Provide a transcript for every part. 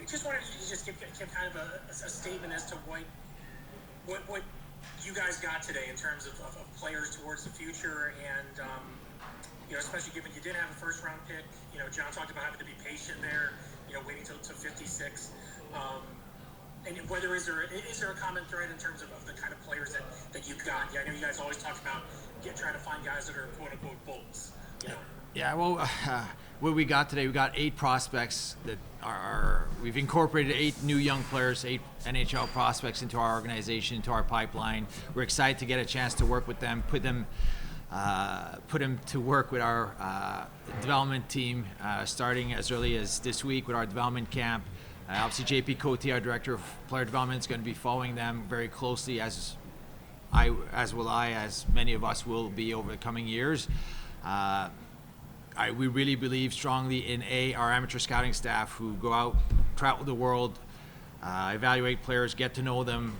just wanted to just give kind of a statement as to what you guys got today in terms of players towards the future, and especially given you did have a first round pick. John talked about having to be patient there, waiting till 56. And whether is there a common thread in terms of the kind of players that you've got? Yeah, I know you guys always talk about trying to find guys that are quote unquote bolts. Yeah, well, what we got today, we got 8 prospects that we've incorporated 8 new young players, 8 NHL prospects into our organization, into our pipeline. We're excited to get a chance to work with them, put them to work with our development team, starting as early as this week with our development camp. Obviously, JP Cote, our director of player development, is going to be following them very closely, as many of us will be over the coming years. We really believe strongly in our amateur scouting staff who go out, travel the world, evaluate players, get to know them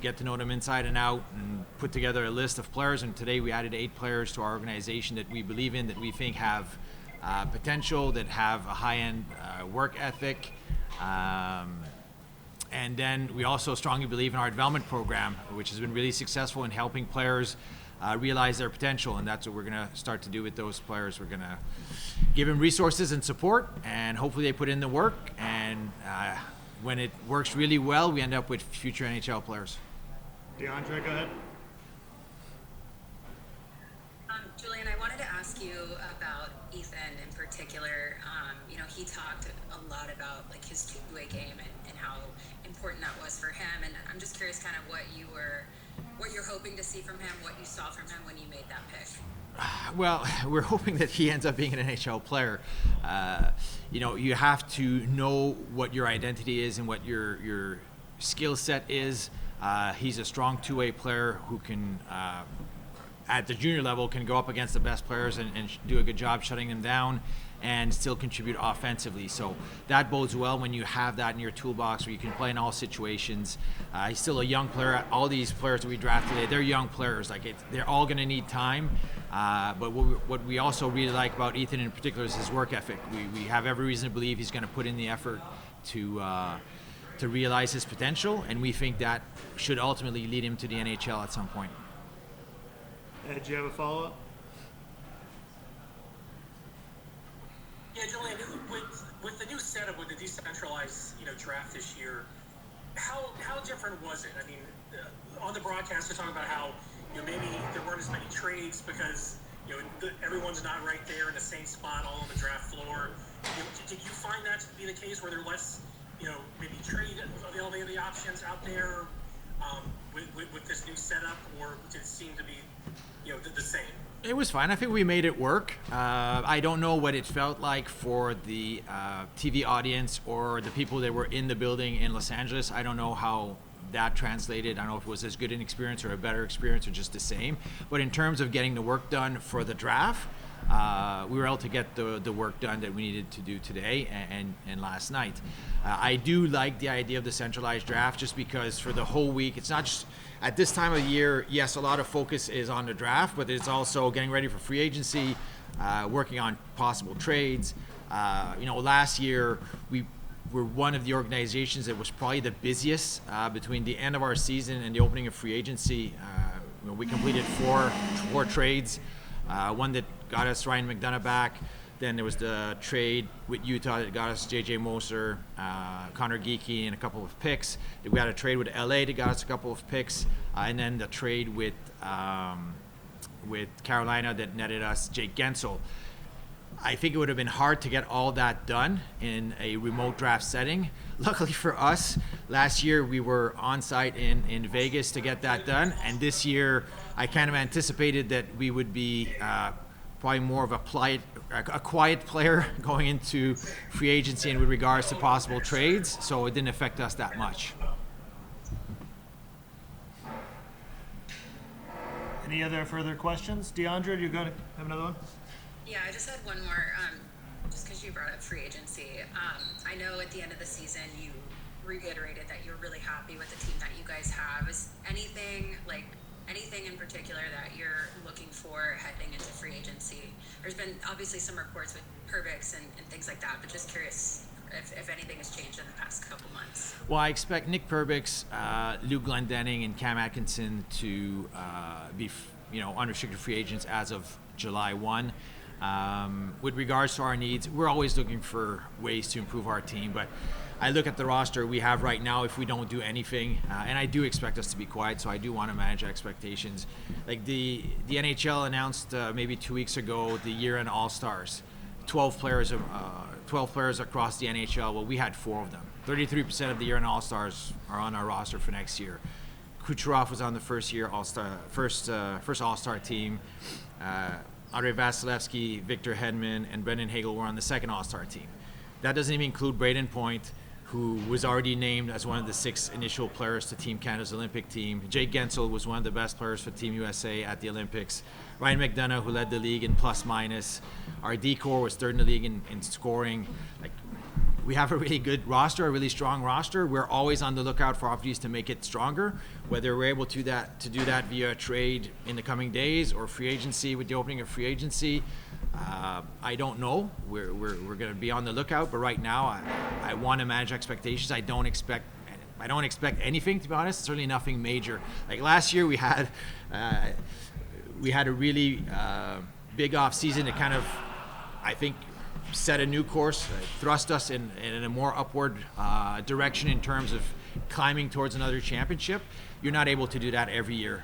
inside and out, and put together a list of players. And today we added 8 players to our organization that we believe in, that we think have potential, that have a high-end work ethic. And then we also strongly believe in our development program, which has been really successful in helping players realize their potential, and that's what we're going to start to do with those players. We're going to give them resources and support, and hopefully they put in the work, and when it works really well, we end up with future NHL players. DeAndre, go ahead. Julien, I wanted to ask you about Ethan in particular. He talked a lot about his two-way game and how important that was for him, and I'm just curious kind of what you're hoping to see from him, what you saw from him when you made that pick. Well, we're hoping that he ends up being an NHL player. You have to know what your identity is and what your skill set is. He's a strong two-way player who can, at the junior level, can go up against the best players and do a good job shutting them down and still contribute offensively. So that bodes well when you have that in your toolbox where you can play in all situations. He's still a young player. All these players that we drafted today, they're young players. They're all going to need time. But what we also really like about Ethan in particular is his work ethic. We have every reason to believe he's going to put in the effort to realize his potential, and we think that should ultimately lead him to the NHL at some point. Ed, do you have a follow-up? Yeah, Julien, with the new setup, with the decentralized draft this year, how different was it? I mean, on the broadcast, they're talking about how maybe there weren't as many trades because everyone's not right there in the same spot all on the draft floor. Did you find that to be the case? Were there less maybe trade availability options out there with this new setup, or did it seem to be the same? It was fine. I think we made it work. I don't know what it felt like for the TV audience or the people that were in the building in Los Angeles. I don't know how that translated. I don't know if it was as good an experience or a better experience or just the same. But in terms of getting the work done for the draft, we were able to get the work done that we needed to do today and last night. I do like the idea of the centralized draft just because for the whole week, it's not just at this time of the year, yes, a lot of focus is on the draft, but it's also getting ready for free agency, working on possible trades. Last year we were one of the organizations that was probably the busiest between the end of our season and the opening of free agency. We completed four trades, one that got us Ryan McDonough back. Then there was the trade with Utah that got us J.J. Moser, Connor Geekie, and a couple of picks. We had a trade with L.A. that got us a couple of picks. And then the trade with Carolina that netted us Jake Gensel. I think it would have been hard to get all that done in a remote draft setting. Luckily for us, last year we were on site in Vegas to get that done. And this year I kind of anticipated that we would be probably more of a quiet player going into free agency and with regards to possible trades, so it didn't affect us that much. Any other further questions? DeAndre, you going to have another one? Yeah, I just had one more, just because you brought up free agency. I know at the end of the season you reiterated that you're really happy with the team that you guys have. Is anything in particular that you're looking for heading into free agency? There's been obviously some reports with Perbix and things like that, but just curious if anything has changed in the past couple months. Well, I expect Nick Perbix, Lou Glendening, and Cam Atkinson to be, unrestricted free agents as of July 1. With regards to our needs, we're always looking for ways to improve our team, but I look at the roster we have right now. If we don't do anything, and I do expect us to be quiet, so I do want to manage expectations. Like the NHL announced maybe 2 weeks ago the year-end All-Stars, 12 players across the NHL. Well, we had 4 of them. 33% of the year-end All-Stars are on our roster for next year. Kucherov was on the first All-Star team. Andrei Vasilevsky, Victor Hedman, and Brendan Hagel were on the second All-Star team. That doesn't even include Braden Point, who was already named as one of the 6 initial players to Team Canada's Olympic team. Jake Gensel was one of the best players for Team USA at the Olympics. Ryan McDonough, who led the league in plus-minus. Our D-core was 3rd in the league in scoring. We have a really good roster, a really strong roster. We're always on the lookout for opportunities to make it stronger. Whether we're able to do that via trade in the coming days or free agency with the opening of free agency, I don't know. We're going to be on the lookout, but right now I want to manage expectations. I don't expect anything, to be honest. Certainly nothing major. Like last year, we had a really big off season to kind of, I think, set a new course, thrust us in a more upward direction in terms of climbing towards another championship. You're not able to do that every year.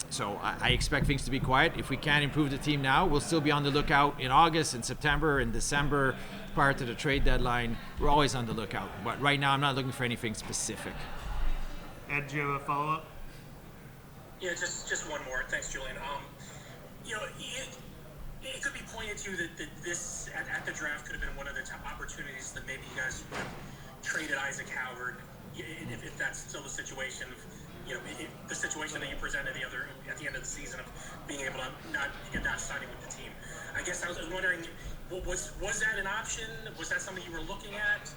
So I expect things to be quiet. If we can't improve the team now, we'll still be on the lookout in August, in September, in December, prior to the trade deadline. We're always on the lookout. But right now, I'm not looking for anything specific. Ed, do you have a follow-up? Yeah, just one more. Thanks, Julien. It could be pointed to that this at the draft could have been one of the top opportunities that maybe you guys would have traded Isaac Howard, if that's still the situation. The situation that you presented at the end of the season of being able to not signing with the team. I guess I was wondering, was that an option? Was that something you were looking at?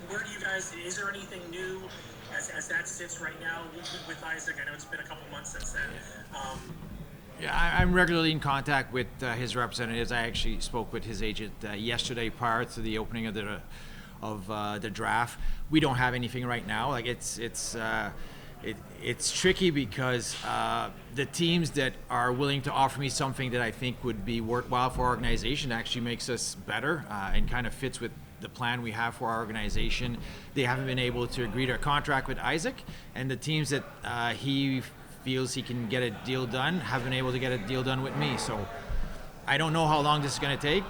Where do you guys? Is there anything new as that sits right now with Isaac? I know it's been a couple months since then. Yeah, I'm regularly in contact with his representatives. I actually spoke with his agent yesterday prior to the opening of the draft. We don't have anything right now. Like it's tricky because the teams that are willing to offer me something that I think would be worthwhile for our organization actually makes us better and kind of fits with the plan we have for our organization. They haven't been able to agree to a contract with Isaac, and the teams that he feels he can get a deal done have been able to get a deal done with me. So I don't know how long this is going to take.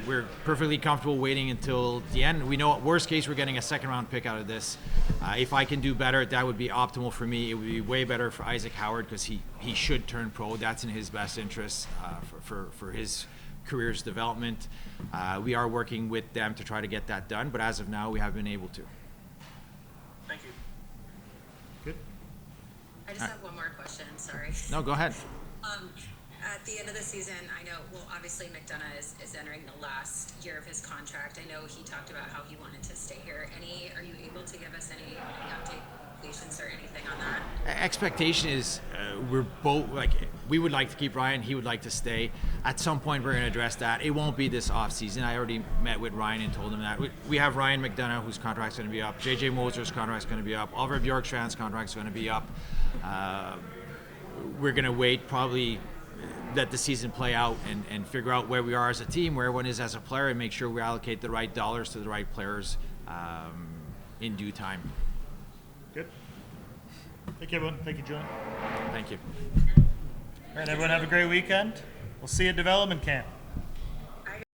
We're perfectly comfortable waiting until the end. We know at worst case we're getting a 2nd round pick out of this. If I can do better, that would be optimal for me. It would be way better for Isaac Howard because he should turn pro. That's in his best interest for his career's development. We are working with them to try to get that done, but as of now we haven't been able to. Thank you. Good. I just have one more question, sorry. No, go ahead. At the end of the season, I know, well, obviously McDonough is entering the last year of his contract. I know he talked about how he wanted to stay here. Are you able to give us any updates or anything on that? Expectation is we're both, we would like to keep Ryan, he would like to stay. At some point we're going to address that. It won't be this off season. I already met with Ryan and told him that. We have Ryan McDonough, whose contract's going to be up. JJ Moser's contract's going to be up. Oliver Bjorkstrand's contract's going to be up. We're going to wait, probably let the season play out and figure out where we are as a team, where everyone is as a player, and make sure we allocate the right dollars to the right players in due time. Good. Thank you, everyone. Thank you, Julien. Thank you. All right, everyone, have a great weekend. We'll see you at development camp.